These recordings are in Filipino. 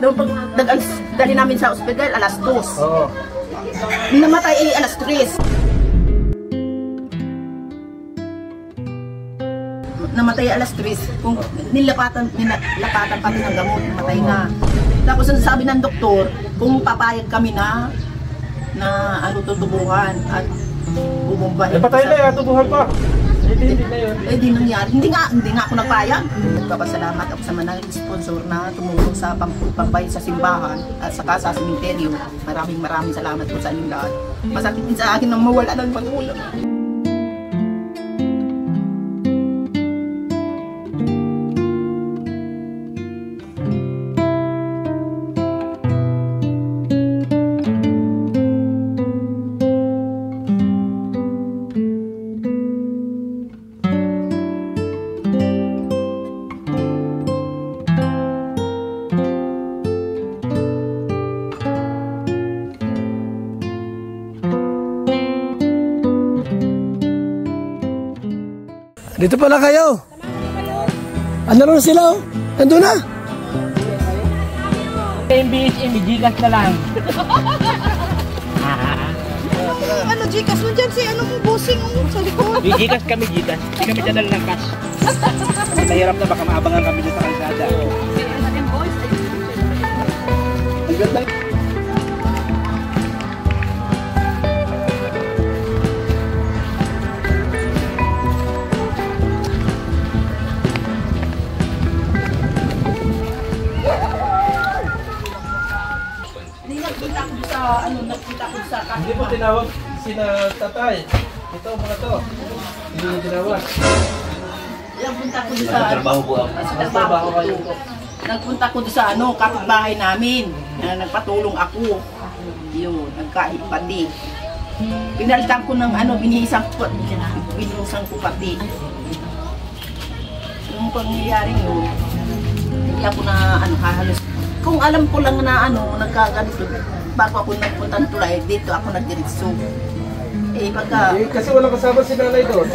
Nung pag dali namin sa ospital, alas 2. Oo. Namatay ay alas 3. Namatay alas 3. Kung nilapatan pati ng gamot, namatay na. Tapos ang sabi ng doktor, kung papayag kami na ano tutubuhan at bumumba. Patay na yan, tubuhan pa. Hindi na yun. Di nangyari. Hindi nga ako nagpayag. Nagpapasalamat ako sa mga sponsor na tumulong sa pambayad sa simbahan at saka sa sementeryo. Maraming salamat po sa inyong lahat. Masakit din sa akin nang mawala ng magulang. Dito pala kayo. Ano rin sila? Nandun na. MBS, Gcash na lang. Ano Gcash mo dyan? Si ano mo bossing mo sa likod? Gcash kami, Gcash. Hindi kami dyan ng cash. Mahirap na baka maabangan kami dito sa kalsada. Ang ganda. Hindi po tinawag sina tatay. Ito mga to. Hindi mo tinawag. Nagpunta ko doon sa trabaho kayo. Nagpunta ko doon sa kapitbahay namin. Nagpatulong ako. Yun, nagkahit pati. Pinalitan ko ng binihisan ko pati. Yung pangyayari yun, hindi ako na hahalos. Kung alam ko lang na nagkaganito, bago ako nagpunta ng tulay, dito ako nagdiretso. Kasi walang kasama si nanay doon.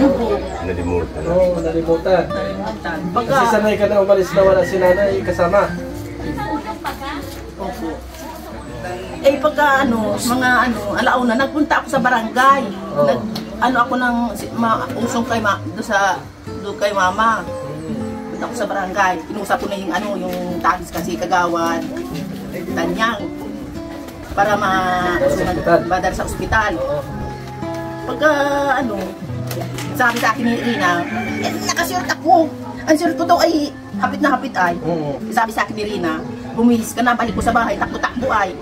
Nalimutan. Oo, nalimutan. Kasi sanay ka na umalis na wala si nanay kasama. Opo. Pagka mga alauna, nagpunta ako sa barangay. Ako ng usong doon kay mama. Punta ako sa barangay. Inusap ko na yung tagis kasi kagawad. Tanyang. Para madala sa ospital. Pagka sabi sa akin ni Rina, nakashirt ako. Ang shirt ko daw ay hapit na hapit ay. Sabi sa akin ni Rina, bumilis ka na, balik ko sa bahay, takbo-takbo ay.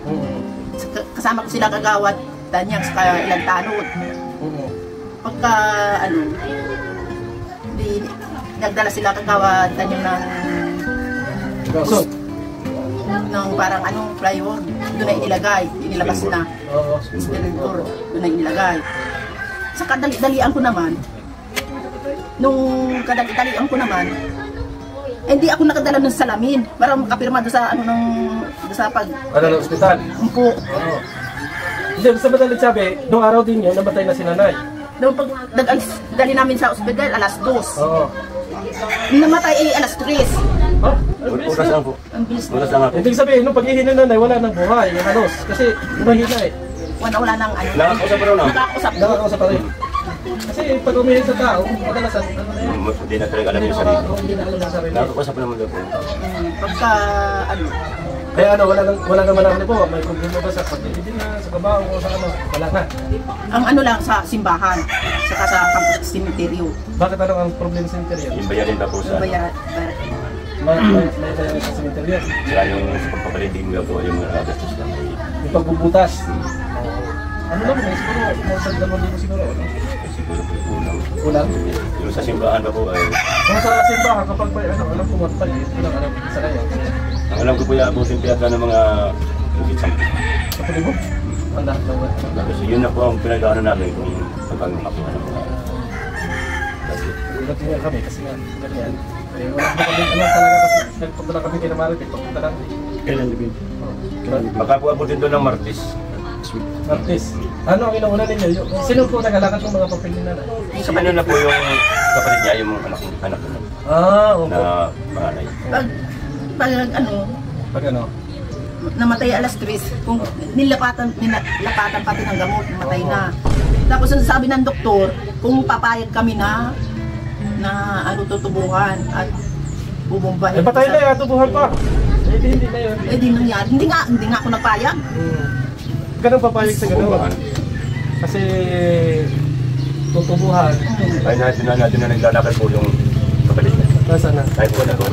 Kasama ko sila kagawad, Tanyang, sa ilang tanod. Pagka nagdala sila kagawad, Tanyang ng parang flyover, doon na inilagay, inilabas na. Spintor, doon na inilagay. Sa kadali-dalian ko naman, hindi ako nakadala ng salamin para makapirma doon sa ng ospital? Umpo. Hindi, sa madalit sabi, noong araw din yun, namatay na si nanay. Noong pag dali namin sa ospital, alas 2. Oo. Namatay ay alas 3. Oras lang po. Oras lang ako. Ibig sabihin, nung pag-ihin ng nanay, wala nang buhay, halos. Kasi umahina eh. Wala nang Nakakausap pa rin na? Nakakausap pa rin. Kasi pag umihin sa tao, kadalasan, hindi na talaga alam yung sarili. Nakakausap naman daw po. Pagka kaya wala naman naman po, may problema ba sa pag-ibig na, sa kabaho o sa wala na. Ang lang sa simbahan, saka sa campus cemetery. Bakit ang problema sa cemetery? Yung bayarin pa po sa... May bayarin sa cemetery. Sila yung pagpapalinding mo po, yung mga gastos na may... Yung pagbubutas. Ano lang, may siguro, mga dalawang libo siguro. Siguro po kulang. Kulang? Yung sa simbahan pa po ay... Kung sa simbahan, kapag may alam ko matay, kulang alam sa kayo. Ang alam ko po yung abutin piyata ng mga... Higit 10. Sa palibo? Ang lahat lang. Kasi yun na po ang pinag-ano namin kung pagpapakapuha ng mga... Ulat nga kami kasi nga, ganyan. Wala na kami alam talaga kasi nagpunta lang kami kinamaritin, pagpunta lang. Kailan libin? Baka po abutin doon ng Martes. Martes. Ano ang inuuna ninyo? Sino po nagalakad ng mga papel ni nanay? Sa kanya na po yung kapatid niya, yung anak ko. Ah, opo. Na panganay. Pag Pag ano? namatay alas 3. Kung nilapatan pati ng gamot, namatay na. Tapos ang sabi ng doktor, kung papayag kami na tutubuhan at bubumbahin. Patay na yan, tubuhan pa. Hindi na yun. Di nangyari. Hindi nga ako nagpayag. Ganun papayag sa ganun. Kasi tutubuhan. Ay natin na naglalakad po yung kapatid niya. Nasaan na? Tayo po na doon.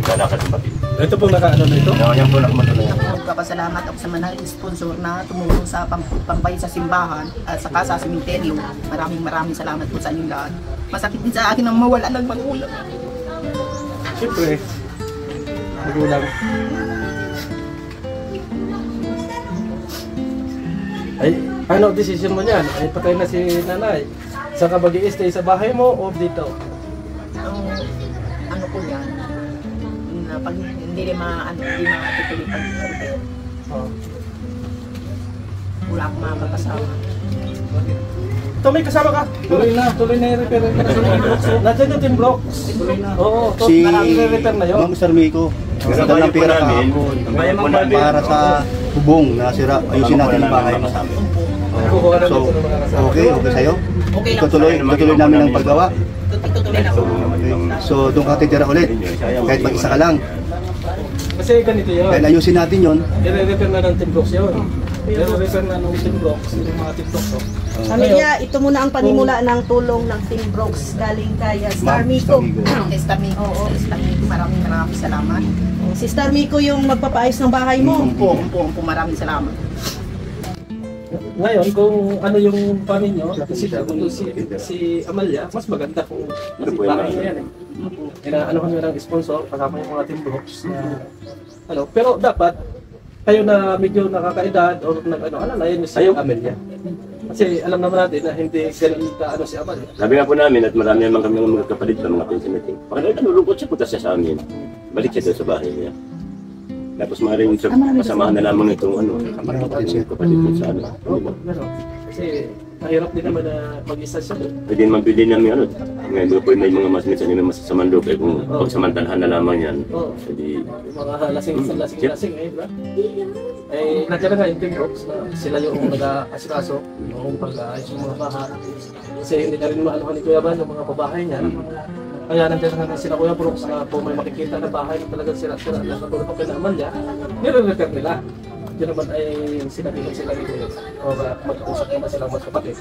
Naglalakad yung pati. Ito pong nakaano na ito? Yan po nakamatuloy. Nagpapasalamat ako sa mga sponsor na tumulong sa pambayad sa simbahan at saka sa sementeryo. Maraming salamat po sa inyong lahat. Masakit din sa akin ang mawala ng magulang. Siyempre, magulang. Ay, ano decision mo niyan? Ay, patay na si nanay. Saan ka mag-i-stay sa bahay mo o dito? Ang ano ko yan, na pag hindi matutuloy pag wala akong makakasama. Ito may kasama ka. Tuloy na yung repair. Nandiyan yung Team Brooks. Oo, maraming repair na yun. Ma'am Sir Miko, maganda ng pera kahapon para sa bubong na sira. Ayusin natin ang bahay mo. So, okay sa'yo? Okay lang. Tutuloy namin ang paggawa. Tutuloy na ako. So, doon ka titira ulit. Kahit mag-isa ka lang. Kasi ganito yun. Dahil ayusin natin yun. I-repair na ng Team Brooks yun. I-repair na ng Team Brooks. Yung mga Team Brooks. Pamilya, ito muna ang panimula ng tulong ng Team Brooks galing kay Star Miko. Sister Miko. Maraming salamat. Si Star Miko yung magpapaayos ng bahay mo. Umpo, maraming salamat. Ngayon, kung ano yung panin nyo, si Amalia, mas maganda kung kasi bahay na yan eh. Inaanohan nyo ng sponsor, kasama yung mga Team Brooks na ano. Pero dapat, kayo na medyo nakakaedad o na yun si Amalia. Kasi alam naman natin na hindi ganun ka si Amalia. Sabi nga po namin at marami naman kami ng mga kapatid sa mga pinsimeting. Pagkakita nalulungkot siya, punta siya sa amin. Balik siya doon sa bahay niya. Tapos maaaring kasamahan na lamang itong kapatid mo sa ano. Kasi mahirap din naman na mag-isa siya doon. Pwede naman pwede namin ngayon po may mga mas minsan may masasamang loob kung pagsamantalahan na lamang yan. Jadi yung mga lasing-lasing eh, diba? Eh, nandiyan na nga yung Team Brooks na sila yung nag-asikaso noong pag-aayos yung mga bahay. Kasi hindi na rin maano ni Kuya Ban yung mga pabahay niya. Kaya nandiyan na sila Kuya Brooks na kung may makikita na bahay na talagang sila na natulog pa pinaaman niya, nire-repair nila. Yun naman ay sinabihan sila ni Kuya o mag-usap naman silang mas kapatid.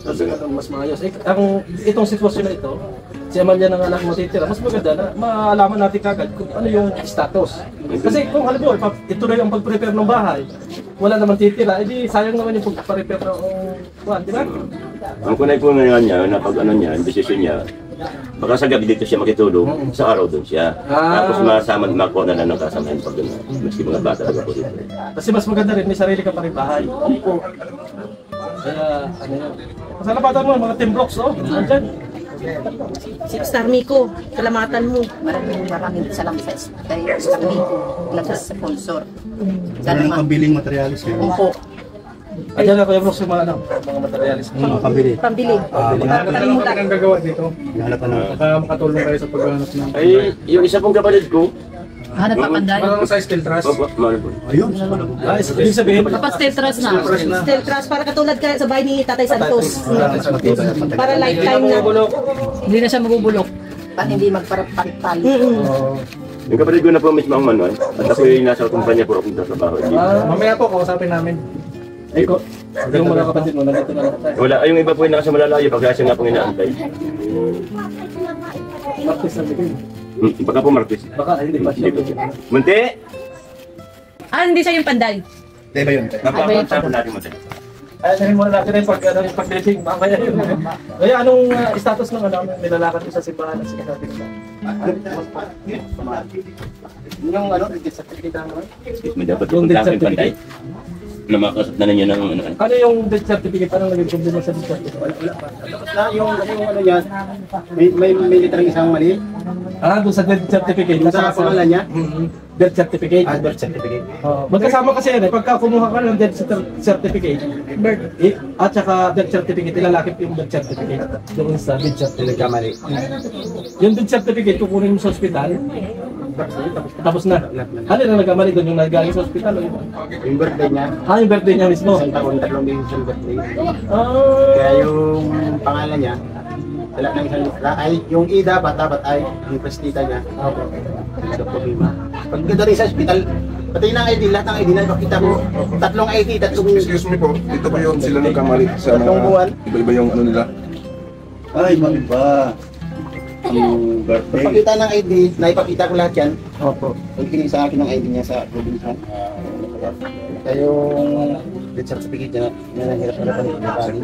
Kasi mas maayos. Itong sitwasyon na ito, si Amalia ng anak mo titira, mas maganda na maalaman natin kagad kung ano yung status. Kasi kung halimbawa, ito na yung pag-prepare ng bahay, wala naman titira, edi sayang naman yung pag-prepare ng buwan, di ba? ang kunay po ngayon niya, na pag ano niya, ang desisyon niya, baka sa gabi dito siya makitulog, sa araw doon siya. Tapos masama makuha na lang ng kasamahan pag doon. Maski mga bata talaga po dito. Kasi mas maganda rin, may sarili ka pa rin bahay. Kaya, ano yan. Pasalamatan mo, mga Team Brooks, oh. Andyan. Si Star Miko, salamatan mo. Maraming salamat sa Star Miko. Nag-sponsor. Ang pambiling materialis kayo. Umpo. Andyan na Kuya Brooks yung mga materialis. Pambili. Pambili. Maghanap Ang gagawa dito, ka na. baka makatulong kayo sa paghanap ng Ay, yung isa pong kapatid ko, Hanap pa panday. parang sa steel truss. mahal po. Ayun. Ibig sabihin, Dapat steel truss na. Steel truss para katulad ka sa bahay ni Tatay Santos. Para lifetime na. Hindi na siya magubulok. Para hindi magparapal. Yung kapatid ko na po mismo ang manual, at ako yung nasa kumpanya po akong trabaho. Mamaya po, kausapin namin. yung mga kapatid mo, nandito na lang. Wala, ay yung iba po yung nasa malalayo, pag siya nga pong inaantay. Martis na bigay. Baka po Marquez. Baka hindi pa siya. Munti! Hindi siya yung panday. Di ba yun? Napapakanta po natin Munti. Ay, sabihin muna natin yung pag-dating. Mamaya yun. Kaya anong status ng nilalakad mo sa simbahan at sinasabi nila? Yung certificate mo? May dapat Yung yung death pantay. certificate? Na makasap na ninyo ng ano. Ano yung death certificate? Anong naging problema sa death certificate? Yung ano yan, may litrang isang mali. Doon sa death certificate. Yung sa pangalan niya? Death certificate. Birth certificate. Magkasama kasi yan eh. Pagka kumuha ka ng death certificate, at saka death certificate, ilalakip yung death certificate doon sa death certificate. Nagkamali. Yung death certificate, kukunin mo sa ospital. Tapos na. Ano na nagkamali doon yung nagaling sa ospital? Yung birthday niya, Yung birthday niya mismo. isang taon, 3 beses yung birthday. Ah. Kaya yung pangalan niya, wala na isang litra. Ay, yung Ida, bata-bat ay, yung prestita niya. Dr. Bima. Pagkita rin sa hospital, pati ng ID, lahat ng ID na ipakita mo. 3 ID, 3 Excuse me po, dito ba yung sila nagkamali sa Tatlong buwan? Iba-iba yung ano nila? Ay, mamiba. Yung birthday. Pagkita ng ID, naipakita ko lahat yan. Opo. Pagkinig sa akin ng ID niya sa probinsya. Kaya yung death certificate niya, nanahirap-hirapan yung pagkakali.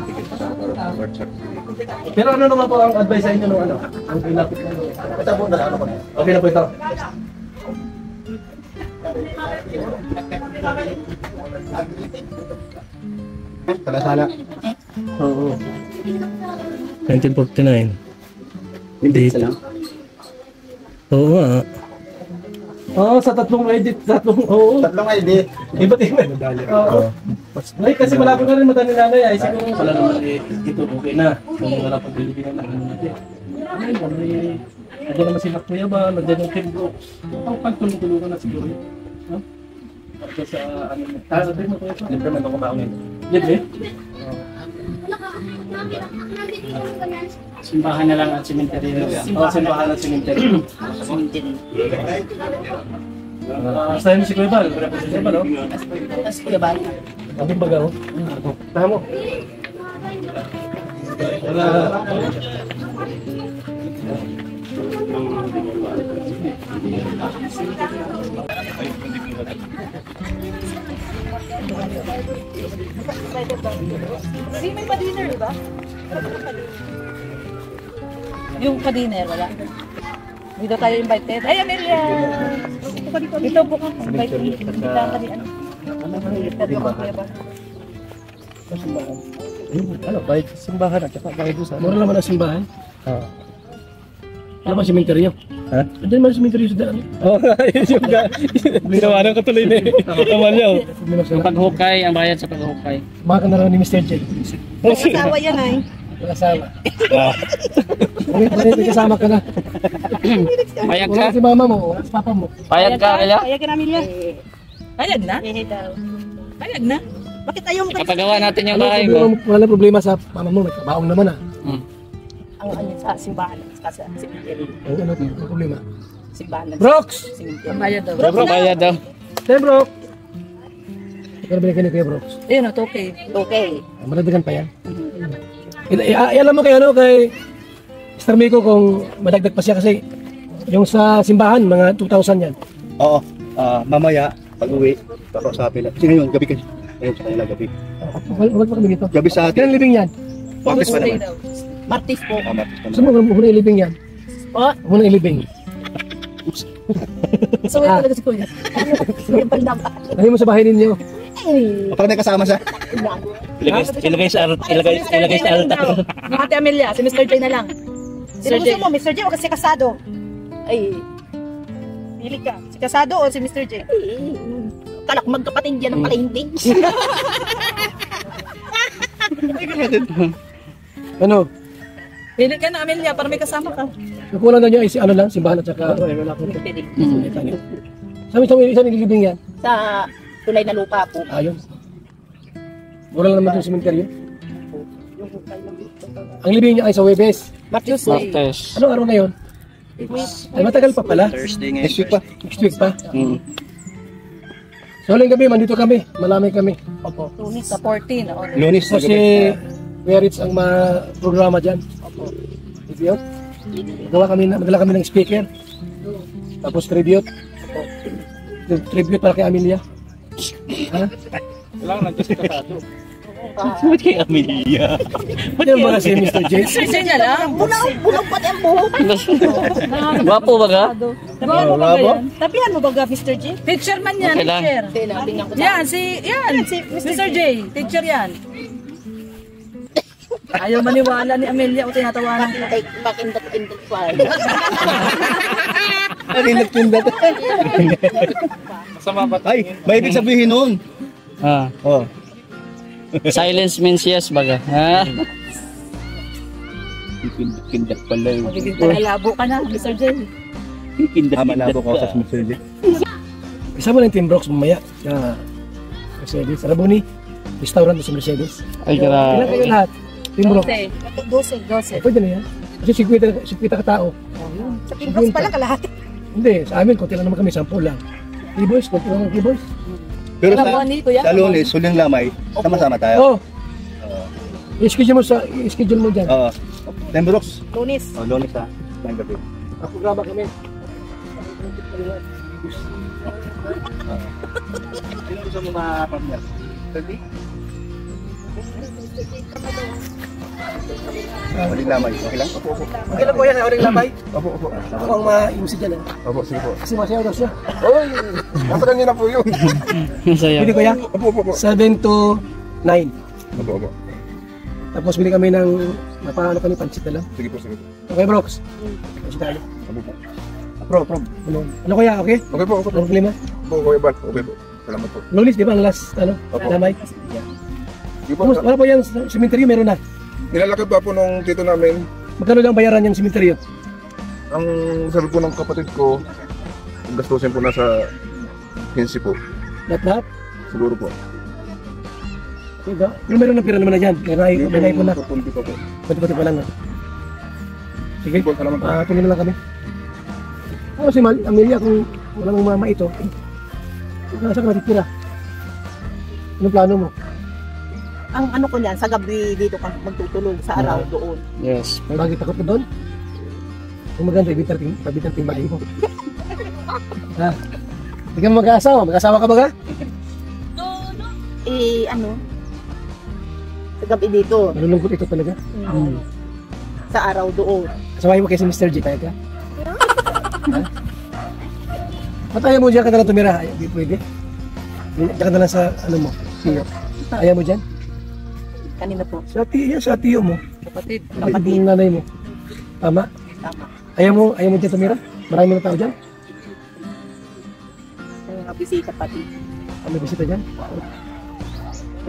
Pero ano naman po ang advice sa inyo nung ano? Ang pinapit na ano? Ito po, nalala ko na. Okay na po ito. Sala-sala. Oo. 1949. Hindi isa lang. Oo nga. Sa tatlong edit, oo. 3 ID. Iba't iba. Oo. Ay, kasi malapit na rin mata ni nanay. Ay, siguro pala naman ito okay na. Kung wala pang Pilipinas na ano natin. Ay, nandiyan naman sila kuya ba? Nandiyan yung team ko. Ang pagtulong-tulungan na siguro. No? Kasi sa ano mo. Sabi mo kuya ito. Libre man ako maungin. Libre? Simbahan na lang at cemetery. Simbahan at cemetery. Sa'yo mo si Kuya Bal. Si Kuya Bal, no? Tapos Kuya Bal. Abing baga, oh. Tahan mo. Wala. Hindi may pa-dinner, di ba? Yung pa-dinner, wala. Dito tayo invited. Ay, Amelia! Dito po ka. Invite mo. Dito ka ni ano. Ano, bayad sa simbahan at saka bayad doon sa... Mura naman ang simbahan. Oo. Ano ba simenteryo? Ha? Ano naman simenteryo sa daan? Oo, yung ginawa ko tuloy na eh. Naman niya. Ang paghukay, ang bayad sa paghukay. Mga ka na lang ni Mr. J. Asawa yan ay. Kasama. Hindi kasama ka na. Payag ka? Wala si mama mo, wala si papa mo. Payag ka kaya? Payag ka na, Amelia. Payag na? Payag na? Bakit ayaw mo Kapagawa natin yung Ano, bahay mo. wala problema sa mama mo, may kabaong naman ah. Ang ano sa simbahan sa cemetery. Ano problema? Simbahan. Brooks! bayad daw? Bro, bayad daw. Hey, Brooks! Ikaw na binigyan ni Kuya Brooks. Ayun, ito okay. Okay. Madagdagan pa yan. Alam mo kay ano, kay Mr. Miko kung madagdag pa siya kasi yung sa simbahan, mga 2,000 yan. Oo. Mamaya, pag-uwi, kakausapin na. Kasi ngayon, gabi kasi. Ngayon sa kanila, gabi. Huwag pa kami dito. Gabi sa atin. Kailan living yan? Office pa naman. Martis po. Gusto mo muna ilibing yan? Po? Muna ilibing. So, wala talaga si Kuya. Ano mo sa bahay ninyo? Parang may kasama siya. Ilagay sa altar. Ate Amelia, si Mr. J na lang. Sino gusto mo, Mr. J o kasi kasado? Ay, Pili ka. Si kasado o si Mr. J? kalak magkapatid yan ng palindig. Ano? Pili ka na, Amelia, para may kasama ka. Nakulang na niyo ay si ano lang, simbahan at saka... Wala ko. Saan nililibing yan? Sa tulay na lupa po. Ayun. Mura lang naman yung sementeryo. Ang libing niya ay sa Webes. Martes. Ano araw ngayon? Ay matagal pa pala. Thursday Next week pa. Next week pa. So huling gabi, mandito kami. Malami kami. Opo. Lunis sa 14. O, Lunis na gabi. Kasi Kuya Rich ang programa dyan. Video. Nagdala kami ng speaker. Tapos tribute. Tribute para kay Amelia. Ha? Wala nang kasi kasado. Ba't kay Amelia? Ba't yung mga si Mr. J? Mr. J na lang. Bulang pati ang buhok. Gwapo ba ka? Tabihan mo ba yan? Tabihan mo ba ga, Mr. J? Teacher man yan, Okay lang. teacher. Tingnan ko sa... Yan, si Mr. J. Teacher yan. Ayaw maniwala ni Amelia o tinatawanan ko. Ay, bakit indot pa? Kinat-kinat. Masama ba? Ay, may ibig sabihin nun. Ah. Oh. Silence means yes baga. Ha? Kindat pala yun. Magiging talalabo ka na, Mr. J. Malabo ko sa Mr. J. Isa mo ng Team Brooks mamaya. Mercedes. Alam mo ni, restaurant sa Mercedes. Ay, Ilan grabe. kayo lahat? Team Brooks. 12. Pwede na yan. Kasi 50 ka tao. Sa Team Brooks pala kalahati. Hindi, sa amin, konti lang naman kami, 10 lang. T-boys, konti lang ng T-boys. Pero Alam mo ni Kuya? sa Lunes, huling lamay, sama-sama tayo. Oo. I-schedule mo dyan. Oo. Team Brooks. Lunis. Oh, Lunes ha. Ng gabi. Ako graba kami. Sino gusto mo ma-partner? Pwede? Huling lamay, okay lang? Opo. Okay lang po yan, huling lamay. Opo. Ako ang maiusi dyan. Opo, sige po. Kasi masayaw daw siya. Oy! Nasa kanya na po yun. Masaya. Pwede kuya? Opo. 7 to 9. Opo. Tapos bili kami ng napaano kami, pansit na lang. Sige po. Okay, Brooks? Pansit tayo. Opo po. Pro. Ano kuya, okay? Okay po. Ano problema? Opo, Kuya Bal. Okay po. Salamat po. Lunis, di ba? Ang last, Opo. lamay. Sige po. Wala po yung sementeryo, meron na. Nilalakad pa po nung tito namin. Magkano lang bayaran yung sementeryo? Ang sabi po ng kapatid ko, ang gastusin po nasa 15 po. Lahat? Siguro po. Diba? Pero meron na pira naman na dyan. May naipon na. Punti pa po. Pati pa lang na. Sige, Sige po, salamat po. tuloy na lang kami. Ano si Amelia, kung walang mama ito, nasa ka natitira? Anong plano mo? Ang ano ko niyan, sa gabi dito ka magtutulog, sa araw doon. Yes. Bakit takot ka doon? Kung maganda, pabitang timbali mo. Ha? Hindi ka mag-aasawa? Mag-asawa ka ba ka? Sa gabi dito, Malulungkot ito talaga. sa araw doon. Kasawahin mo kay si Mr. J, kaya ka? Ha? Ba't ayaw mo dyan ka na lang tumira? Hindi pwede. Diyan ka na lang sa ano mo, siyo. Ayaw mo dyan? Kanina po. Sa tiyo mo. Kapatid. Kapatid ng nanay mo. Tama? Tama. Ayaw mo dyan tumira? Marami mga tao dyan? May mga bisita pati. May bisita dyan?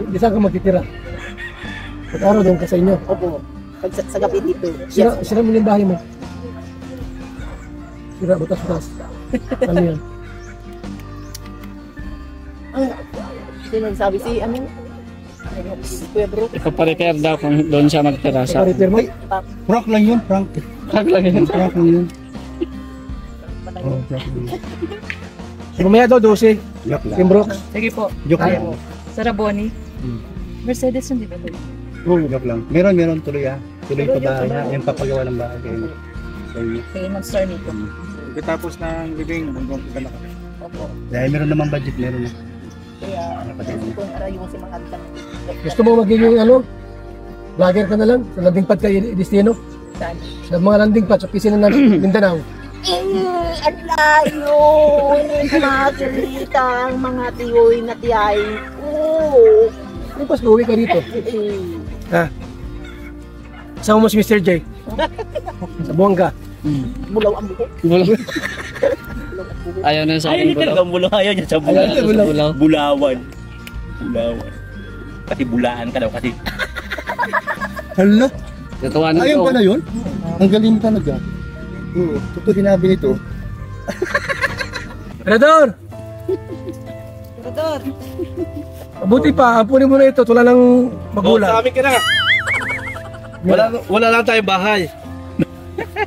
Di saan ka magtitira? Pag-araw doon ka sa inyo. Opo. Pag sa gabi dito. Sira mo yung bahay mo. Sira, butas-butas. Ano yan? Sino nagsabi si Kuya Bro? Ikaparepair daw kung doon siya magtira sa... Repair mo? Prank lang yun, prank. Tag lang yun. Prank lang yun. So, mamaya daw, 12. Joke lang. Team Brooks. Sige po. Joke lang. Sa Raboni. Mercedes hindi ba? Joke lang. Meron tuloy ah. Tuloy pa bahay ha. Yung papagawa ng bahay. Kaya mag-star nito. Pagkatapos ng living, hanggang kita na kami. Opo. Dahil meron namang budget, meron na. Kaya, kung arayong si mga Gusto mo magiging vlogger ka na lang sa landing pad kay Destino? saan? Sa mga landing pad sa piscina ng Mindanao. Ang layo! Makakita ang mga tiyoy na tiyay. Oo! Ano pas uwi ka dito? Ha? Sama mo si Mr. J. Sa Buanga. Bulaw ang buhok. Ayaw na sa akin bulaw. bulaw. Ayaw niya sa Bulaw. Bulawan. Kasi bulaan ka daw kasi. Hala, Tatawanan ayun ko. pala yun? Ang galing talaga. Oo, totoo sinabi nito. Rador! Rador! Mabuti pa, ampunin mo na ito. Tula ng magulang. Sa amin ka na. Wala lang tayong bahay.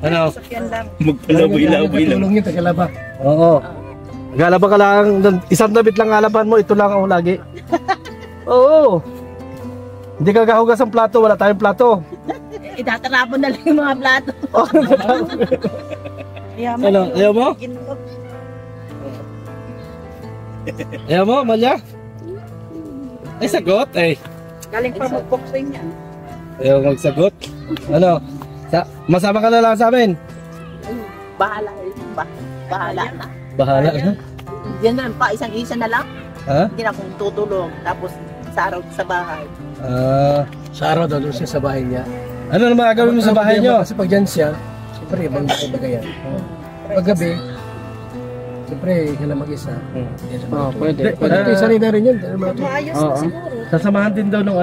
Ano? Sakyan lang. Magpalaboy-laboy lang. Tulong yun, tagalaba. Oo. Galaba ka lang. Isang damit lang alaban mo. Ito lang ako lagi. Oo. Hindi ka gahugas ang plato. Wala tayong plato. Itatarapon na lang yung mga plato. Ano? Ayaw mo? Ayaw mo, Malya? Ay, sagot eh. Galing pa mag-boxing yan. Ayaw magsagot. Ano? Masama ka na lang sa amin. Bahala. Bahala na. Bahala na. Yan na pa, isang-isa na lang. Ha? Hindi na akong tutulog. Tapos sa araw sa bahay. Sa araw daw, doon siya sa bahay niya. Ano naman gagawin mo sa bahay nyo? Kasi pag dyan siya, siyempre, ibang bagay yan. Pag gabi, Siyempre, sila mag-isa. Oh, pwede. Pwede sanay na rin yun. Maayos Oo. na siguro. Sasamahan din daw nung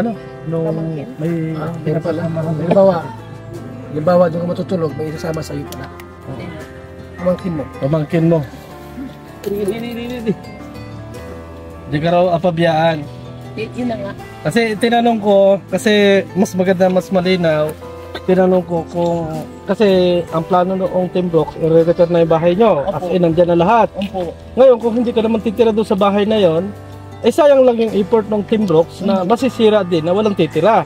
may Pero pala, halimbawa, doon ka matutulog, may isasama sa'yo pala. Pamangkin mo. pamangkin mo. Di ka raw apabiyaan. Yun na nga. Kasi tinanong ko, kasi mas maganda, mas malinaw, tinanong ko kung, kasi ang plano noong Timbrook, i-return na yung bahay nyo, as in, nandyan na lahat. Opo. Ngayon, kung hindi ka naman titira doon sa bahay na yon, eh sayang lang yung effort ng Timbrooks na masisira din, na walang titira.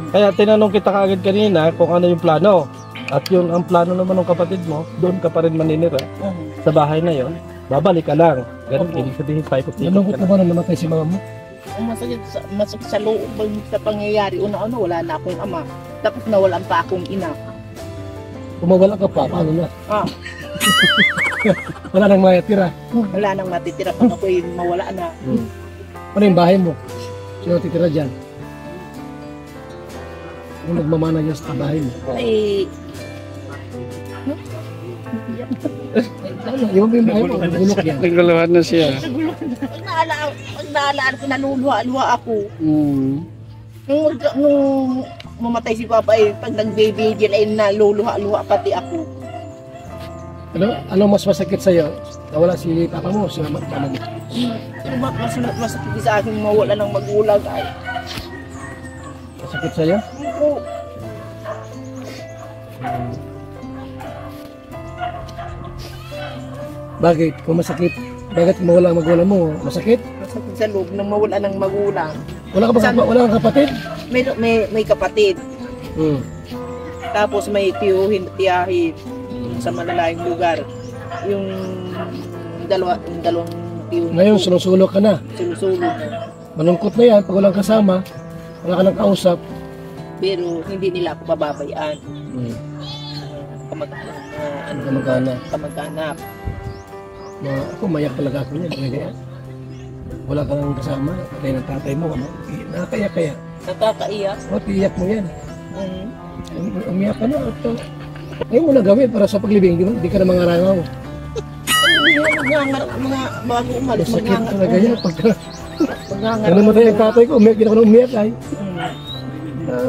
Kaya tinanong kita kaagad kanina kung ano yung plano. At yun, ang plano naman ng kapatid mo, doon ka pa rin maninira sa bahay na yon, babalik ka lang. Ganun, ibig sabihin, 5 of Nalungkot na ba nang namatay si mama mo? Masakit sa loob sa pangyayari. Una-una, wala na akong ama. Tapos nawalan pa akong ina. Kumawala ka pa, paano na? Ah, Wala nang matitira. wala nang matitira pag ako'y mawala na. Ano yung bahay mo? Sino titira dyan? Kung nagmamana dyan sa bahay mo. Ay, Yung bahay mo, gulok yan. Naguluhan na siya. pag naalaan ko, naluluha-luha ako. Nung mamatay si Papa, pag nag-baby dyan, ay naluluha-luha pati ako. Ano mas masakit sa'yo? Nawala si papa mo, si mama mo. Masakit sa akin mawala ng magulang. Ay, Masakit sa'yo? po. Bakit? Kung masakit, bakit mawala ang magulang mo? Masakit? Masakit sa loob nang mawala ng magulang. Wala kang kapatid? May kapatid. Hmm. Tapos may tiyahin sa malalayong lugar. Yung dalawang tiyuhin. Ngayon, sinusulok ka na. Sinusulog. Malungkot na yan pag walang kasama, wala ka nang kausap. Pero hindi nila ako bababayaan. Kamag-anak. Ako, mayak talaga ako niyan. Kaya wala ka nang kasama, patay ng tatay mo. Nakakaiyak kaya. Nakakaiyak. O, tiyak mo yan. Umiyak ka na. Ngayon mo na gawin para sa paglibing, di ka na mangarangaw. Mga bago umalis, Masakit talaga yan. Pag namatay ang tatay ko, umiyak din ako nang umiyak ay.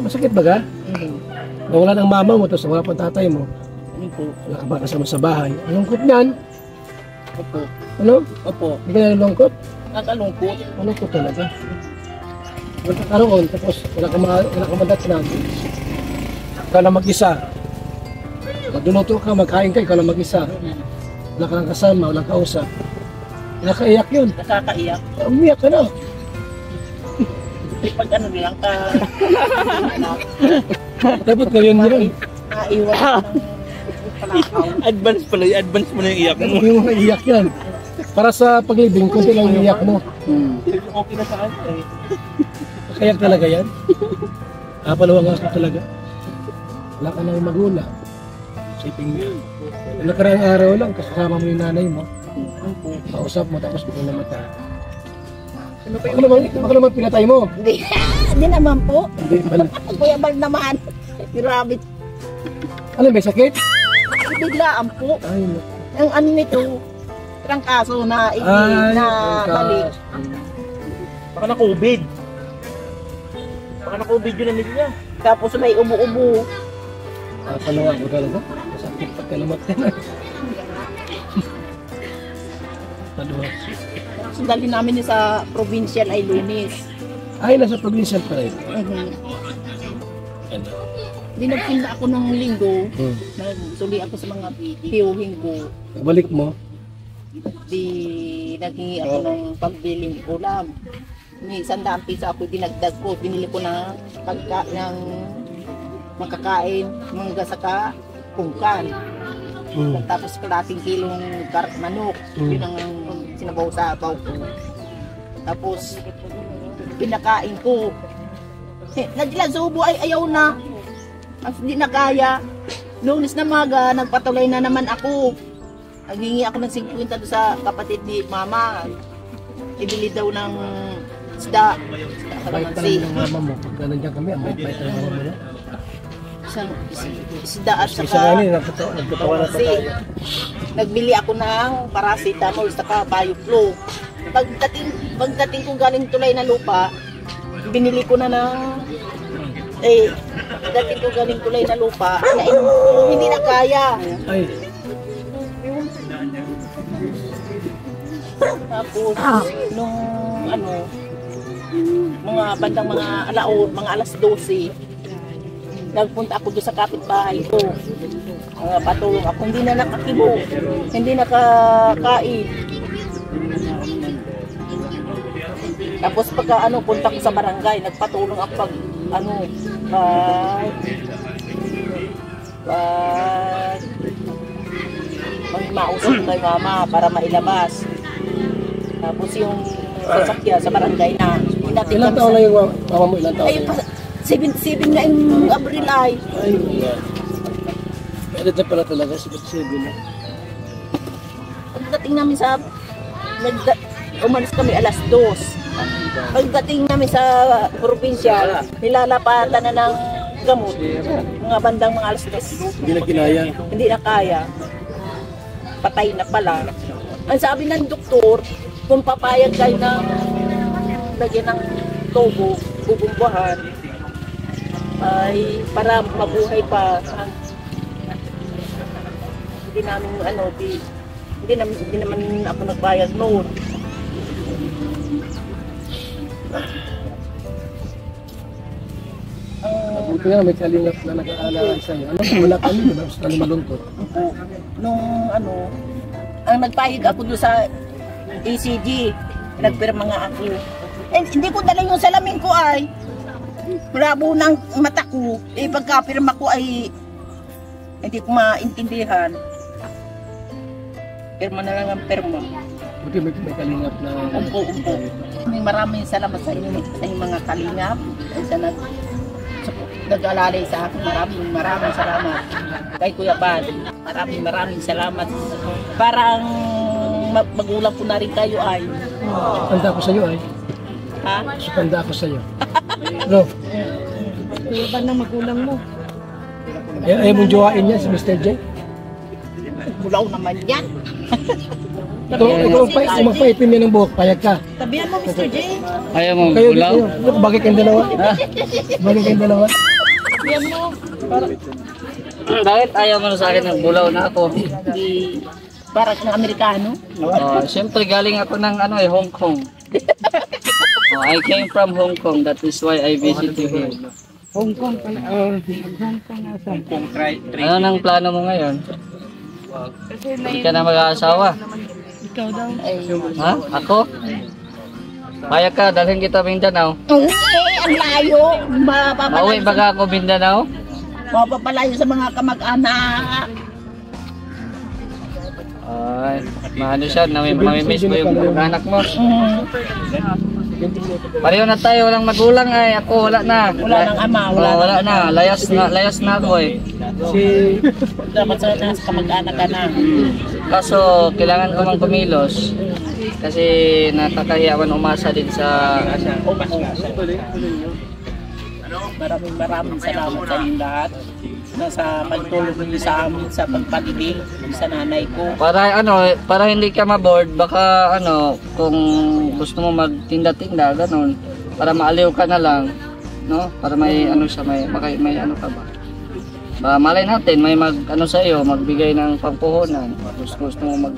Masakit ba ka? Nawala ng mama mo, tapos wala pang tatay mo. Wala ka ba kasama sa bahay? Ang lungkot niyan. Opo. Ano? Opo. Hindi ka nalulungkot? Nakalungkot. Malungkot talaga. Wala ka karoon, tapos wala ka madatnan. Ikaw lang mag-isa. Magluluto ka, magkain ka, ikaw lang mag-isa. Wala ka lang kasama, wala kausap. Nakaiyak yun. Nakakaiyak. Umiyak ka na. Pag ano lang ka, Dapat gawin yun. naiwan ka ng panakaw. Advance mo na yung iyak mo. Hindi mo maiyak yan. Para sa paglibing, kunti lang yung iyak mo. Okay na saan eh. Kayak talaga yan. Paluwang ako talaga. Wala ka nang magulang. Siping mo. Nakarang araw lang, kasama mo yung nanay mo. Kausap mo, tapos biglang namatay. Baka naman pinatay mo. Hindi naman po. Hindi pala. Kuya Bal naman. Grabe. Ano, may sakit? Biglaan po. Ay, Ang ano nito, trangkaso na balik. Baka na-COVID. Baka na-COVID yun ang niya. Tapos may ubo-ubo. paluwang ko talaga. Sakit pagkalamat ka na. Paluwang. So, dali namin sa provincial ay Lunes. Ay, nasa provincial pa rin. Di nagpinda ako ng linggo. Nagsuli ako sa mga tiyuhin ko. Balik mo. Di naghingi ako ng pagbiling ulam. May 100 piso ako dinagdag ko. Binili ko ng makakain, mangga saka kungkan. Tapos kalating kilong manok. Yun ang sinabaw sa baw ko. Tapos pinakain ko. Naglazubo ay ayaw na. At hindi na kaya. Lunes na maga, nagpatuloy na naman ako. Naghingi ako ng 50 doon sa kapatid ni Mama. Ibili daw ng isda. Bait talaga ng mama mo. Pagka nandiyan kami, ang bait ng mama mo. isang isda at Isa saka gani, nagpatawa na kasi tayo. nagbili ako ng paracetamol saka Bioflow. Pagdating ko galing tulay na lupa, binili ko na ng pagdating ko galing tulay na lupa, nainom ko, hindi na kaya. Ay, Tapos nung mga bandang mga alaon, mga alas 12, nagpunta ako doon sa kapitbahay ko. Patulong ako, hindi na nakakibo, hindi nakakain. Tapos pagka punta ko sa barangay, nagpatulong ako pag mausap kay mama para mailabas. Tapos yung sasakyan sa barangay na ilang taon na yung mama mo? Ilang taon na yun? 77 na yung Abril ay. Ay, edad na pala talaga, 77 na. Pagdating namin sa umalis kami alas 2. Pagdating namin sa probinsya, nilalapatan na ng gamot. Mga bandang mga alas 3. Hindi na kinaya. Hindi na kaya. Patay na pala. Ang sabi ng doktor, kung papayag kayo ng lagyan ng tubo, bubumbahan, ay para mabuhay pa. Hindi namin hindi naman ako nagbayad noon. Buti nga may kalingap na nag-aalala sa'yo. Ano kung wala kami, mas kami malungkot. Nung ang nagpahig ako doon sa ECG, nagpirma nga ako. Hindi ko dala yung salamin ko ay. Malabo ng mata ko. Pagkapirma ko ay hindi ko maintindihan. Pirma na lang ang pirma. Buti may kalingap na... Umpo. Maraming salamat sa inyo, sa inyong mga kalingap. Sa nag-alalay sa akin. Maraming salamat. Kay Kuya Bad, maraming salamat. Parang magulang ko na rin kayo ay. Tanda ko sa'yo ay. Ha? Tanda ko sa'yo. No? Kuya Bad ng magulang mo. Ayaw mong jowain niya si Mr. J? Bulaw naman yan. Kung magpaitim yan ng buhok, payag ka. Tabihan mo, Mr. J. Ayaw mo Kayo, gulaw? bagay kayong dalawa. Bagay kayong dalawa. Tabihan mo. Bakit ayaw mo na sa akin ng bulaw na ako? Hindi. Para ng Amerikano. Siyempre galing ako ng Hong Kong. I came from Hong Kong, that is why I visit you here. Hong Kong pala. Hong Kong nasa. Ano nang plano mo ngayon? Hindi ka na mag-aasawa? Ikaw daw. Ha? Ako? Payag ka, dalhin kita Mindanao. Ang layo. Mauwi baga ako Mindanao? Mapapalayo sa mga kamag-anak. Ay, maano siya, namimiss mo yung anak mo. Pareho na tayo, walang magulang ay. Ako wala na. Wala nang ama, wala na. Layas na ako eh. Dapat sa kamag-anak ka na. Kaso kailangan ko mang kumilos. Kasi nakakahiyawan umasa din sa Maraming salamat sa inyong lahat. Nasa pagtulong niyo sa amin sa pagpalilig sa nanay ko. Para hindi ka ma-bored, baka kung gusto mo magtinda-tinda ganun, para maaliw ka na lang, no? Para may may ka ba? Malay natin may sa iyo, magbigay ng pangpuhunan. Gusto mo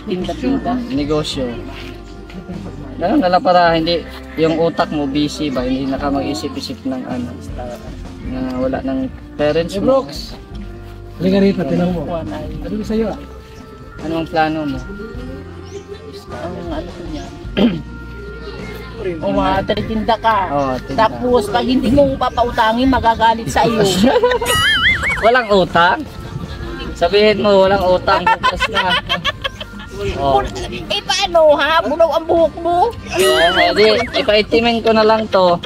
Tinda-tinda. negosyo. Ganun na lang para hindi yung utak mo busy ba, hindi na ka mag-isip-isip ng na wala ng parents mo. Brooks! Halika rito, tinang mo. Ano ba sa'yo ah? Ano ang plano mo? Ang ko niya. Tinda ka. Tinda. Tapos pag hindi mo papautangin, magagalit sa iyo. Walang utang? Sabihin mo walang utang, bukas na. Paano ha? Bulaw ang buhok mo? Hindi, ipaitimin ko na lang to.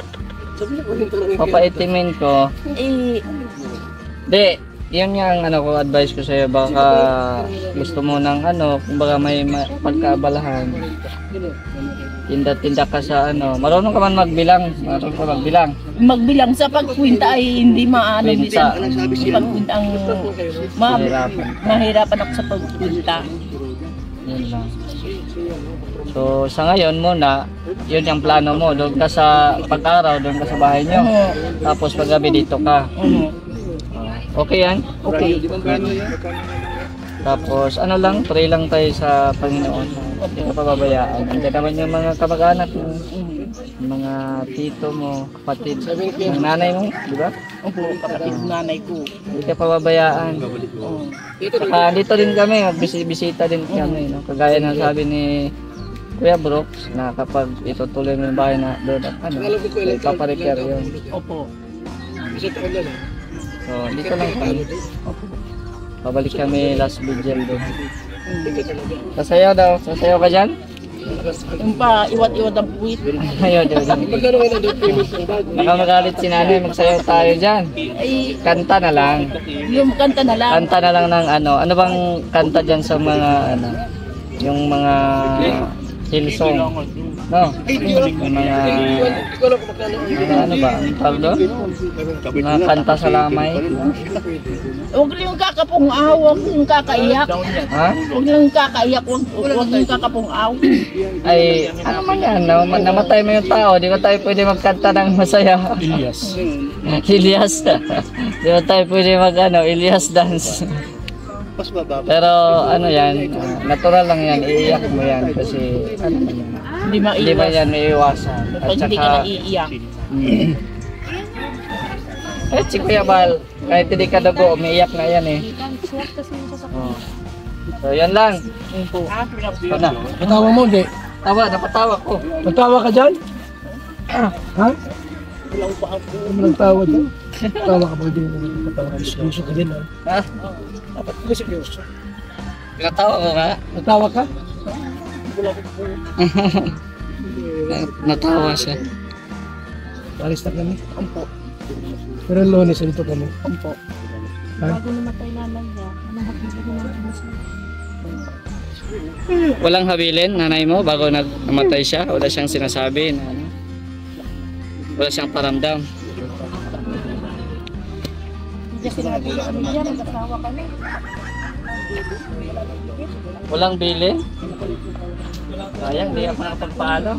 Papaitimin ko. Hindi, yan nga ang ano ko advice ko sa'yo, baka gusto mo ng ano, kumbaga may pagkaabalahan. Tinda-tinda ka sa ano, marunong ka man magbilang, Magbilang sa pagkwinta ay hindi maano din sa pagkwinta ang mahirapan ako sa pagkwinta. Yun lang. So sa ngayon muna, yun yung plano mo, doon ka sa pag-araw, doon ka sa bahay nyo. Tapos paggabi dito ka. Okay yan? Okay. Tapos ano lang, pray lang tayo sa Panginoon. Hindi ka pababayaan. Andiyan naman yung mga kamag-anak mo, mga tito mo, kapatid, ng nanay mo, di ba? Opo, kapatid nanay ko. Hindi ka pababayaan. Saka dito din kami, bisita din kami. No? Kagaya ng sabi ni Kuya Brooks, na kapag itutuloy mo yung bahay na doon, ano, paparepair yun. Opo. So, dito lang kami. Pabalik kami last vigil doon. Sasayaw daw. Sasayaw ka dyan? Yung pa, iwat-iwat ang puwit. Ayaw daw. Baka magalit si nanay, magsayaw tayo dyan. Ay, Kanta na lang. yung kanta na lang. Kanta na lang ng ano. Ano bang kanta dyan sa mga ano? Yung mga hill song. No? Yung mga ano ba? Ang tawag doon? Mga kanta sa lamay. Huwag yung kakapung-aw, huwag yung kakaiyak. Ha? Huwag yung kakaiyak, huwag yung kakapung-aw. Ay, ano man yan? Namatay mo yung tao, di ba tayo pwede magkanta ng masaya? Ilyas. Ilyas. Di ba tayo pwede mag ano, Ilyas dance? Pero ano yan, natural lang yan, iiyak mo yan kasi ano man yan. Hindi ba yan may iwasan? Pag hindi ka naiiyak. Eh, si Kuya Bal, kahit hindi ka dugo, umiiyak na yan eh. Oh. So yan lang. Ito na. Natawa mo, hindi? Tawa, napatawa ko. Natawa ka dyan? Ha? Walang tawa dyan. Tawa ka ba dyan? Gusto ka din, ha? Ha? Dapat gusto. Natawa ko ka? Natawa ka? Natawa siya. Alis na kami. Ampo. Pero Lunes, dito kami. Ampo. Ha? Walang habilin, nanay mo, bago namatay siya? Wala siyang sinasabi na ano? Wala siyang paramdam? Walang bilin? Sayang, di ako nakapagpaalo.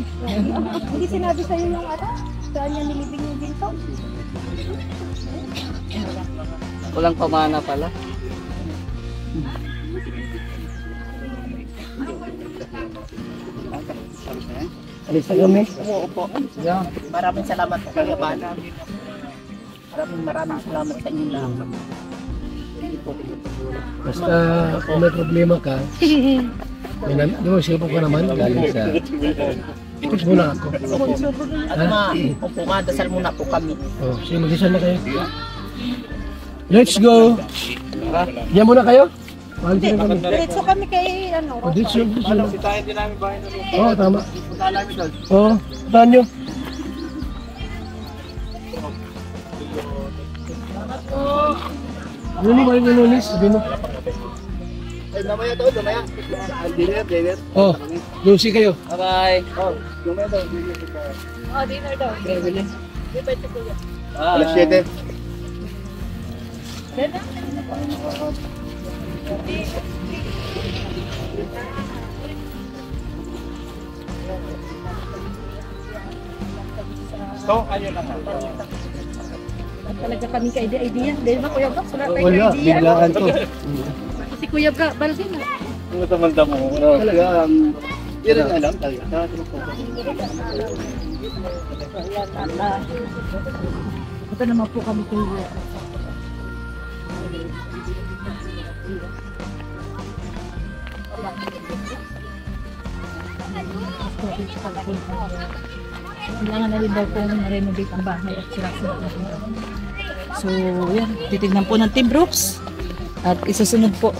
Hindi sinabi sa'yo yung ano? Saan niya nilibing yung ginto? Walang pamana pala. Alis na kami. Opo. Yeah. Maraming salamat po Kuya Bal. Maraming salamat sa inyo lahat. Basta kung may problema ka, may di mo silpo ko naman galing sa... Ito muna ako. At opo nga, dasal muna po kami. Oh, sige, mag-isal na kayo. Let's go! Diyan muna kayo? Mahal din kami. Diretso kami kay ano? Oh, dito. Sitahin din namin bahay na rin. Oo, tama. Punta namin doon. Oo, puntahan nyo. Lunis, sabi mo. Mamaya doon, mamaya. Dinner. Oh, Lucy kayo. Bye-bye. Mamaya doon. Oh, dinner daw. Di ba ito kuya? Alas 7. So, ayun lang. Talaga kami ka-idea. Di ba Kuya Brox? Wala tayong Wala, idea. biglaan to. Si Kuya Bal din. Ano tamanda mo? Kaya, hindi rin alam talaga. Ito naman po kami kuya. Kailangan na rin daw po na-renovate ang bahay at sira-sira na rin. So, yan. Titignan po ng Team Brooks. At isusunod po